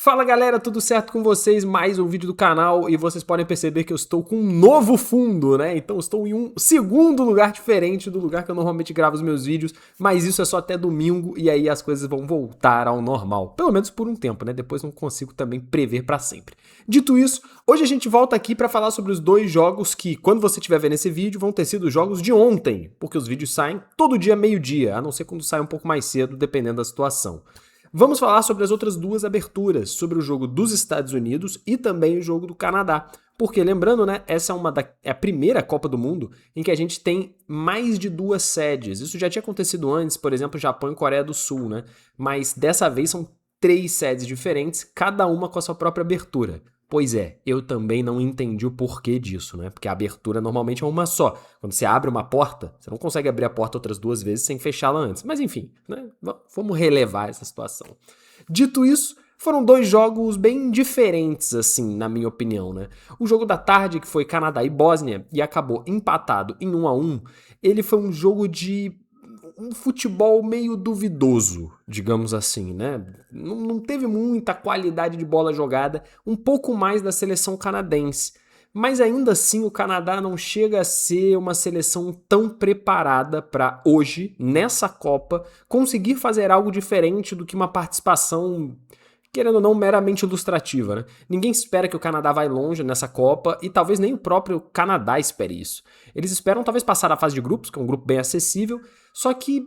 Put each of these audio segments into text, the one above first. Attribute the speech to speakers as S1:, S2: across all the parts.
S1: Fala galera, tudo certo com vocês? Mais um vídeo do canal e vocês podem perceber que eu estou com um novo fundo, né? Então eu estou em um segundo lugar diferente do lugar que eu normalmente gravo os meus vídeos, mas isso é só até domingo e aí as coisas vão voltar ao normal. Pelo menos por um tempo, né? Depois não consigo também prever pra sempre. Dito isso, hoje a gente volta aqui pra falar sobre os dois jogos que, quando você estiver vendo esse vídeo, vão ter sido os jogos de ontem, porque os vídeos saem todo dia meio-dia, a não ser quando sai um pouco mais cedo, dependendo da situação. Vamos falar sobre as outras duas aberturas, sobre o jogo dos Estados Unidos e também o jogo do Canadá. Porque, lembrando, né, essa é a primeira Copa do Mundo em que a gente tem mais de duas sedes. Isso já tinha acontecido antes, por exemplo, Japão e Coreia do Sul, né? Mas dessa vez são 3 sedes diferentes, cada uma com a sua própria abertura. Pois é, eu também não entendi o porquê disso, né? Porque a abertura normalmente é uma só. Quando você abre uma porta, você não consegue abrir a porta outras 2 vezes sem fechá-la antes. Mas enfim, né? Vamos relevar essa situação. Dito isso, foram 2 jogos bem diferentes, assim, na minha opinião, né? O jogo da tarde, que foi Canadá e Bósnia, e acabou empatado em 1-1, ele foi um jogo de um futebol meio duvidoso, digamos assim, né? Não teve muita qualidade de bola jogada, um pouco mais da seleção canadense. Mas ainda assim o Canadá não chega a ser uma seleção tão preparada para hoje, nessa Copa, conseguir fazer algo diferente do que uma participação, querendo ou não, meramente ilustrativa, né? Ninguém espera que o Canadá vai longe nessa Copa e talvez nem o próprio Canadá espere isso. Eles esperam talvez passar a fase de grupos, que é um grupo bem acessível, só que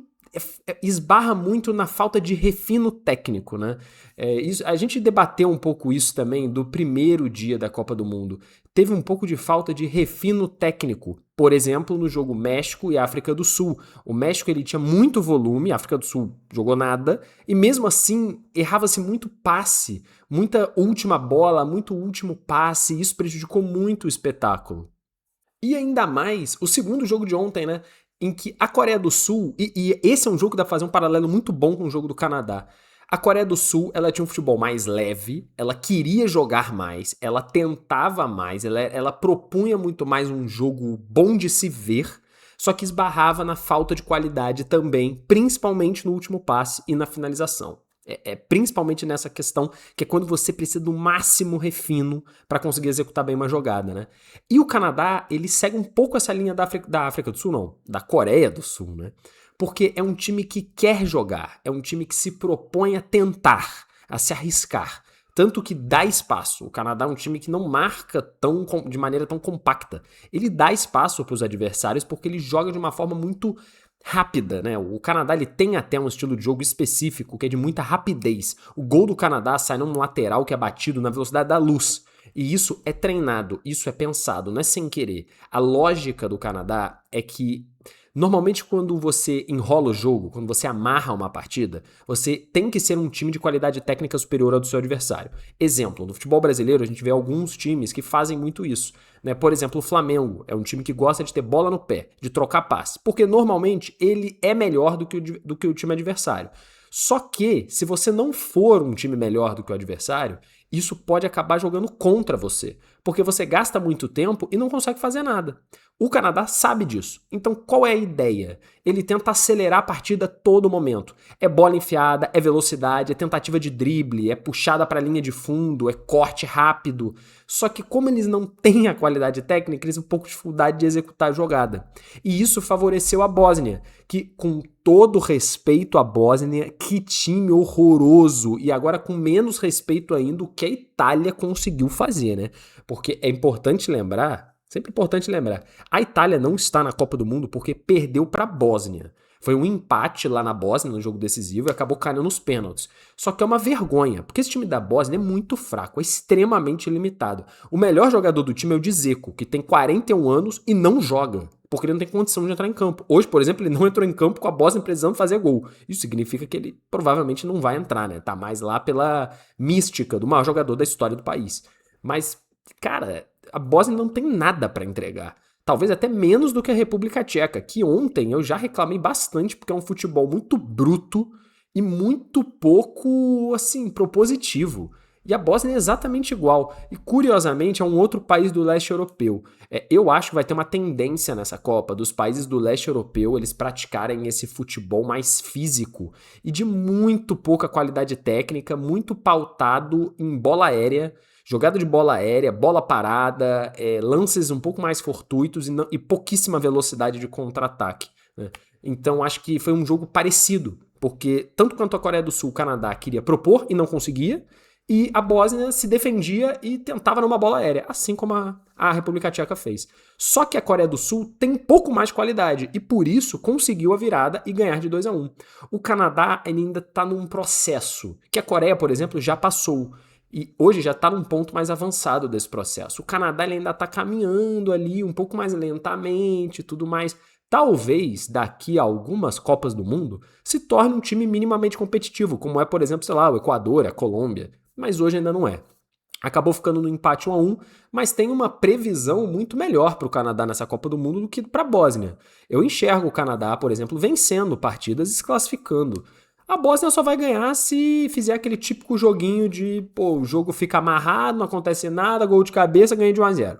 S1: esbarra muito na falta de refino técnico, né? A gente debateu um pouco isso também do primeiro dia da Copa do Mundo. Teve um pouco de falta de refino técnico. Por exemplo, no jogo México e África do Sul. O México ele tinha muito volume, a África do Sul jogou nada, e mesmo assim errava-se muito passe, muita última bola, muito último passe, e isso prejudicou muito o espetáculo. E ainda mais o segundo jogo de ontem, né? Em que a Coreia do Sul, e esse é um jogo que dá pra fazer um paralelo muito bom com o jogo do Canadá. A Coreia do Sul, ela tinha um futebol mais leve, ela queria jogar mais, ela tentava mais, ela propunha muito mais um jogo bom de se ver, só que esbarrava na falta de qualidade também, principalmente no último passe e na finalização. Principalmente nessa questão, que é quando você precisa do máximo refino para conseguir executar bem uma jogada, né? E o Canadá, ele segue um pouco essa linha da África do Sul, não, da Coreia do Sul, né? Porque é um time que quer jogar, é um time que se propõe a tentar, a se arriscar. Tanto que dá espaço. O Canadá é um time que não marca de maneira tão compacta. Ele dá espaço para os adversários porque ele joga de uma forma muito rápida, né? O Canadá ele tem até um estilo de jogo específico que é de muita rapidez. O gol do Canadá sai num lateral que é batido na velocidade da luz. E isso é treinado, isso é pensado, não é sem querer. A lógica do Canadá é que normalmente quando você enrola o jogo, quando você amarra uma partida, você tem que ser um time de qualidade técnica superior ao do seu adversário. Exemplo, no futebol brasileiro a gente vê alguns times que fazem muito isso, né? Por exemplo, o Flamengo é um time que gosta de ter bola no pé, de trocar passe, porque normalmente ele é melhor do que o time adversário. Só que, se você não for um time melhor do que o adversário, isso pode acabar jogando contra você, porque você gasta muito tempo e não consegue fazer nada. O Canadá sabe disso. Então, qual é a ideia? Ele tenta acelerar a partida a todo momento. É bola enfiada, é velocidade, é tentativa de drible, é puxada para a linha de fundo, é corte rápido. Só que como eles não têm a qualidade técnica, eles têm um pouco de dificuldade de executar a jogada. E isso favoreceu a Bósnia, que com todo respeito à Bósnia, que time horroroso. E agora com menos respeito ainda o que a Itália conseguiu fazer, né? Porque é importante lembrar, sempre importante lembrar, a Itália não está na Copa do Mundo porque perdeu para a Bósnia. Foi um empate lá na Bósnia, no jogo decisivo, e acabou caindo nos pênaltis. Só que é uma vergonha, porque esse time da Bósnia é muito fraco, é extremamente limitado. O melhor jogador do time é o Dzeko, que tem 41 anos e não joga, porque ele não tem condição de entrar em campo. Hoje, por exemplo, ele não entrou em campo com a Bósnia precisando fazer gol. Isso significa que ele provavelmente não vai entrar, né? Tá mais lá pela mística do maior jogador da história do país. Mas, cara, a Bósnia não tem nada para entregar. Talvez até menos do que a República Tcheca, que ontem eu já reclamei bastante porque é um futebol muito bruto e muito pouco, assim, propositivo. E a Bósnia é exatamente igual. E curiosamente é um outro país do leste europeu. Eu acho que vai ter uma tendência nessa Copa dos países do leste europeu eles praticarem esse futebol mais físico e de muito pouca qualidade técnica, muito pautado em bola aérea, jogada de bola aérea, bola parada, lances um pouco mais fortuitos e pouquíssima velocidade de contra-ataque, né? Então acho que foi um jogo parecido, porque tanto quanto a Coreia do Sul, o Canadá queria propor e não conseguia, e a Bósnia se defendia e tentava numa bola aérea, assim como a República Tcheca fez. Só que a Coreia do Sul tem um pouco mais de qualidade e por isso conseguiu a virada e ganhar de 2-1. O Canadá ainda está num processo que a Coreia, por exemplo, já passou. E hoje já está num ponto mais avançado desse processo. O Canadá ele ainda está caminhando ali um pouco mais lentamente e tudo mais. Talvez daqui a algumas Copas do Mundo se torne um time minimamente competitivo, como é, por exemplo, sei lá, o Equador, a Colômbia. Mas hoje ainda não é. Acabou ficando no empate 1-1, mas tem uma previsão muito melhor para o Canadá nessa Copa do Mundo do que para a Bósnia. Eu enxergo o Canadá, por exemplo, vencendo partidas e se classificando. A Bósnia só vai ganhar se fizer aquele típico joguinho de, o jogo fica amarrado, não acontece nada, gol de cabeça, ganha de 1-0.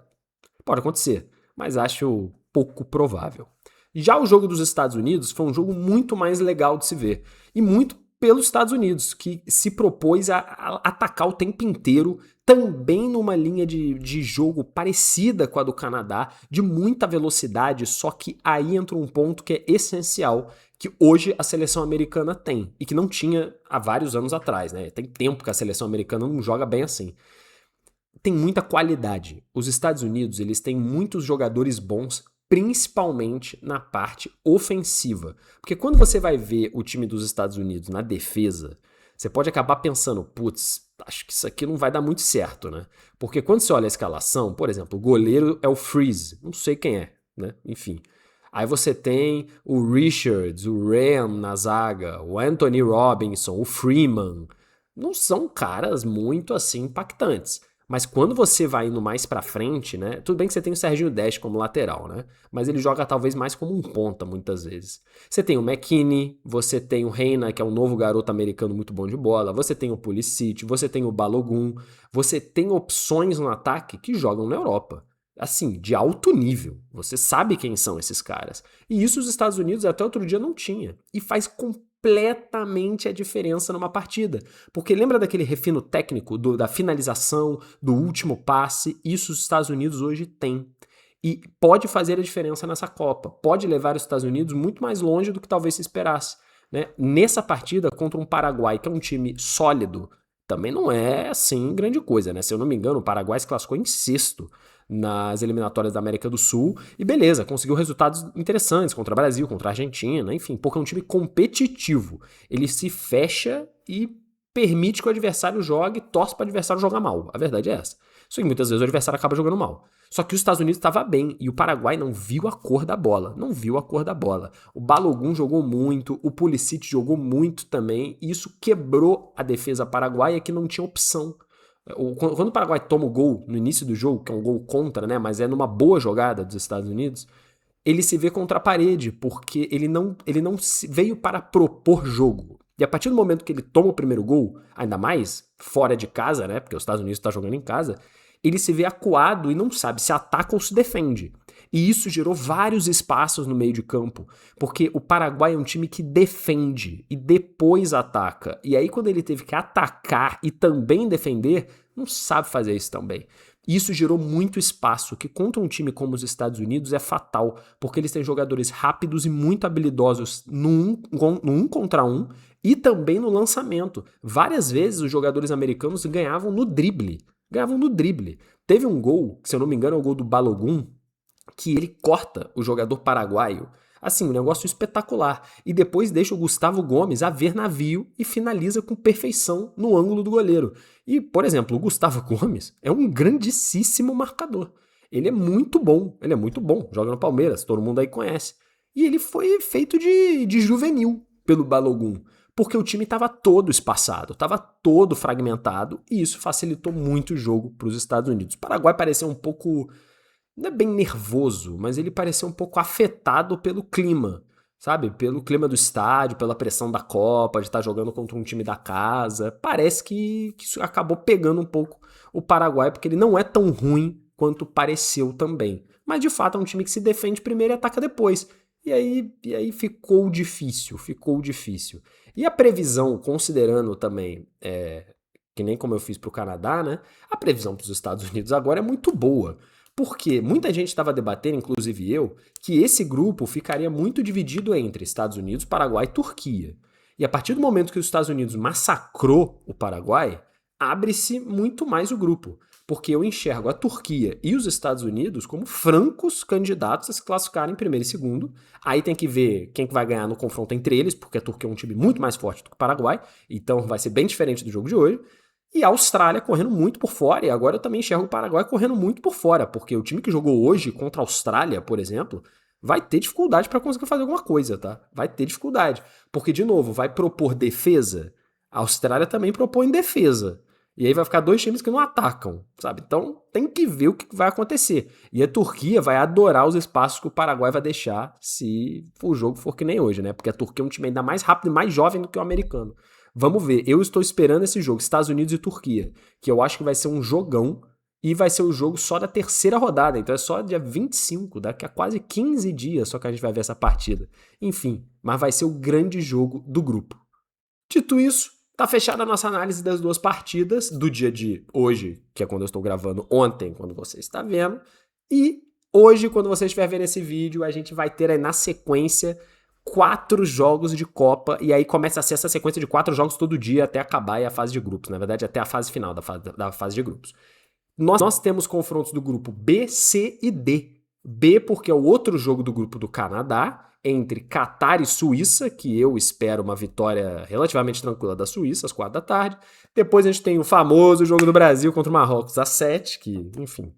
S1: Pode acontecer, mas acho pouco provável. Já o jogo dos Estados Unidos foi um jogo muito mais legal de se ver. E muito pelos Estados Unidos, que se propôs a atacar o tempo inteiro, também numa linha de jogo parecida com a do Canadá, de muita velocidade, só que aí entra um ponto que é essencial, que hoje a seleção americana tem, e que não tinha há vários anos atrás, né? Tem tempo que a seleção americana não joga bem assim. Tem muita qualidade. Os Estados Unidos, eles têm muitos jogadores bons, principalmente na parte ofensiva. Porque quando você vai ver o time dos Estados Unidos na defesa, você pode acabar pensando, putz, acho que isso aqui não vai dar muito certo, né? Porque quando você olha a escalação, por exemplo, o goleiro é o Freeze, não sei quem é, né? Enfim. Aí você tem o Richards, o Ram na zaga, o Anthony Robinson, o Freeman. Não são caras muito assim impactantes. Mas quando você vai indo mais pra frente, né? Tudo bem que você tem o Serginho Dest como lateral, né? Mas ele joga talvez mais como um ponta, muitas vezes. Você tem o McKinney, você tem o Reina, que é um novo garoto americano muito bom de bola, você tem o Pulisic, você tem o Balogun, você tem opções no ataque que jogam na Europa. Assim, de alto nível. Você sabe quem são esses caras. E isso os Estados Unidos até outro dia não tinha. E faz completamente a diferença numa partida. Porque lembra daquele refino técnico da finalização, do último passe? Isso os Estados Unidos hoje têm. E pode fazer a diferença nessa Copa. Pode levar os Estados Unidos muito mais longe do que talvez se esperasse, né? Nessa partida contra um Paraguai, que é um time sólido, também não é assim grande coisa, né? Se eu não me engano, o Paraguai se classificou em sexto nas eliminatórias da América do Sul e beleza, conseguiu resultados interessantes contra o Brasil, contra a Argentina, enfim, porque é um time competitivo. Ele se fecha e permite que o adversário jogue, torce para o adversário jogar mal. A verdade é essa. Só que muitas vezes o adversário acaba jogando mal. Só que os Estados Unidos estava bem e o Paraguai não viu a cor da bola. Não viu a cor da bola. O Balogun jogou muito, o Pulisic jogou muito também e isso quebrou a defesa paraguaia que não tinha opção. Quando o Paraguai toma o gol no início do jogo, que é um gol contra, né, mas é numa boa jogada dos Estados Unidos, ele se vê contra a parede, porque ele não veio para propor jogo. E a partir do momento que ele toma o primeiro gol, ainda mais fora de casa, né, porque os Estados Unidos está jogando em casa, ele se vê acuado e não sabe se ataca ou se defende. E isso gerou vários espaços no meio de campo, porque o Paraguai é um time que defende e depois ataca. E aí quando ele teve que atacar e também defender, não sabe fazer isso também. Isso gerou muito espaço, que contra um time como os Estados Unidos é fatal, porque eles têm jogadores rápidos e muito habilidosos no um contra um e também no lançamento. Várias vezes os jogadores americanos ganhavam no drible. Teve um gol, se eu não me engano é o gol do Balogun, que ele corta o jogador paraguaio. Assim, um negócio espetacular. E depois deixa o Gustavo Gomes a ver navio e finaliza com perfeição no ângulo do goleiro. E, por exemplo, o Gustavo Gomes é um grandíssimo marcador. Ele é muito bom, joga no Palmeiras, todo mundo aí conhece. E ele foi feito de juvenil pelo Balogun, porque o time estava todo espaçado, estava todo fragmentado, e isso facilitou muito o jogo para os Estados Unidos. O Paraguai pareceu um pouco, não é bem nervoso, mas ele pareceu um pouco afetado pelo clima. sabe? Pelo clima do estádio, pela pressão da Copa, de estar jogando contra um time da casa. Parece que isso acabou pegando um pouco o Paraguai, porque ele não é tão ruim quanto pareceu também. Mas de fato é um time que se defende primeiro e ataca depois. E aí ficou difícil, ficou difícil. E a previsão, considerando também, que nem como eu fiz para o Canadá, né? A previsão para os Estados Unidos agora é muito boa. Porque muita gente estava debatendo, inclusive eu, que esse grupo ficaria muito dividido entre Estados Unidos, Paraguai e Turquia. E a partir do momento que os Estados Unidos massacrou o Paraguai, abre-se muito mais o grupo. Porque eu enxergo a Turquia e os Estados Unidos como francos candidatos a se classificarem em primeiro e segundo. Aí tem que ver quem que vai ganhar no confronto entre eles, porque a Turquia é um time muito mais forte do que o Paraguai, então vai ser bem diferente do jogo de hoje. E a Austrália correndo muito por fora, e agora eu também enxergo o Paraguai correndo muito por fora, porque o time que jogou hoje contra a Austrália, por exemplo, vai ter dificuldade para conseguir fazer alguma coisa, tá? Vai ter dificuldade. Porque, de novo, vai propor defesa, a Austrália também propõe defesa. E aí vai ficar dois times que não atacam, sabe? Então tem que ver o que vai acontecer. E a Turquia vai adorar os espaços que o Paraguai vai deixar se o jogo for que nem hoje, né? Porque a Turquia é um time ainda mais rápido e mais jovem do que o americano. Vamos ver, eu estou esperando esse jogo, Estados Unidos e Turquia, que eu acho que vai ser um jogão e vai ser o jogo só da terceira rodada, então é só dia 25, daqui a quase 15 dias só que a gente vai ver essa partida. Enfim, mas vai ser o grande jogo do grupo. Dito isso, tá fechada a nossa análise das duas partidas, do dia de hoje, que é quando eu estou gravando, ontem, quando você está vendo, e hoje, quando você estiver vendo esse vídeo, a gente vai ter aí na sequência 4 jogos de Copa, e aí começa a ser essa sequência de 4 jogos todo dia até acabar a fase de grupos, na verdade até a fase final da fase de grupos. Nós temos confrontos do grupo B, C e D. B porque é o outro jogo do grupo do Canadá, entre Catar e Suíça, que eu espero uma vitória relativamente tranquila da Suíça, às 4 da tarde. Depois a gente tem o famoso jogo do Brasil contra o Marrocos, às 7, que, enfim,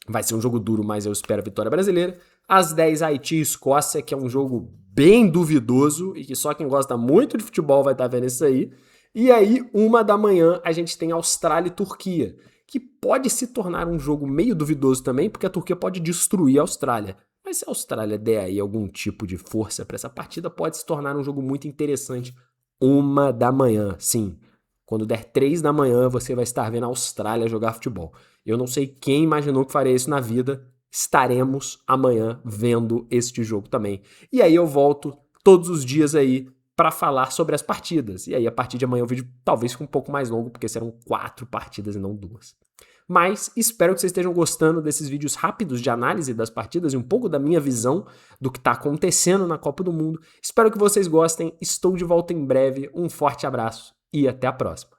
S1: vai ser um jogo duro, mas eu espero a vitória brasileira. Às 10, Haiti e Escócia, que é um jogo bem duvidoso e que só quem gosta muito de futebol vai estar vendo isso aí. E aí, 1 da manhã, a gente tem Austrália e Turquia, que pode se tornar um jogo meio duvidoso também, porque a Turquia pode destruir a Austrália. Mas se a Austrália der aí algum tipo de força para essa partida, pode se tornar um jogo muito interessante. 1 da manhã, sim. Quando der 3 da manhã, você vai estar vendo a Austrália jogar futebol. Eu não sei quem imaginou que faria isso na vida. Estaremos amanhã vendo este jogo também. E aí eu volto todos os dias aí para falar sobre as partidas. E aí a partir de amanhã o vídeo talvez fique um pouco mais longo, porque serão 4 partidas e não 2. Mas espero que vocês estejam gostando desses vídeos rápidos de análise das partidas e um pouco da minha visão do que está acontecendo na Copa do Mundo. Espero que vocês gostem. Estou de volta em breve. Um forte abraço e até a próxima.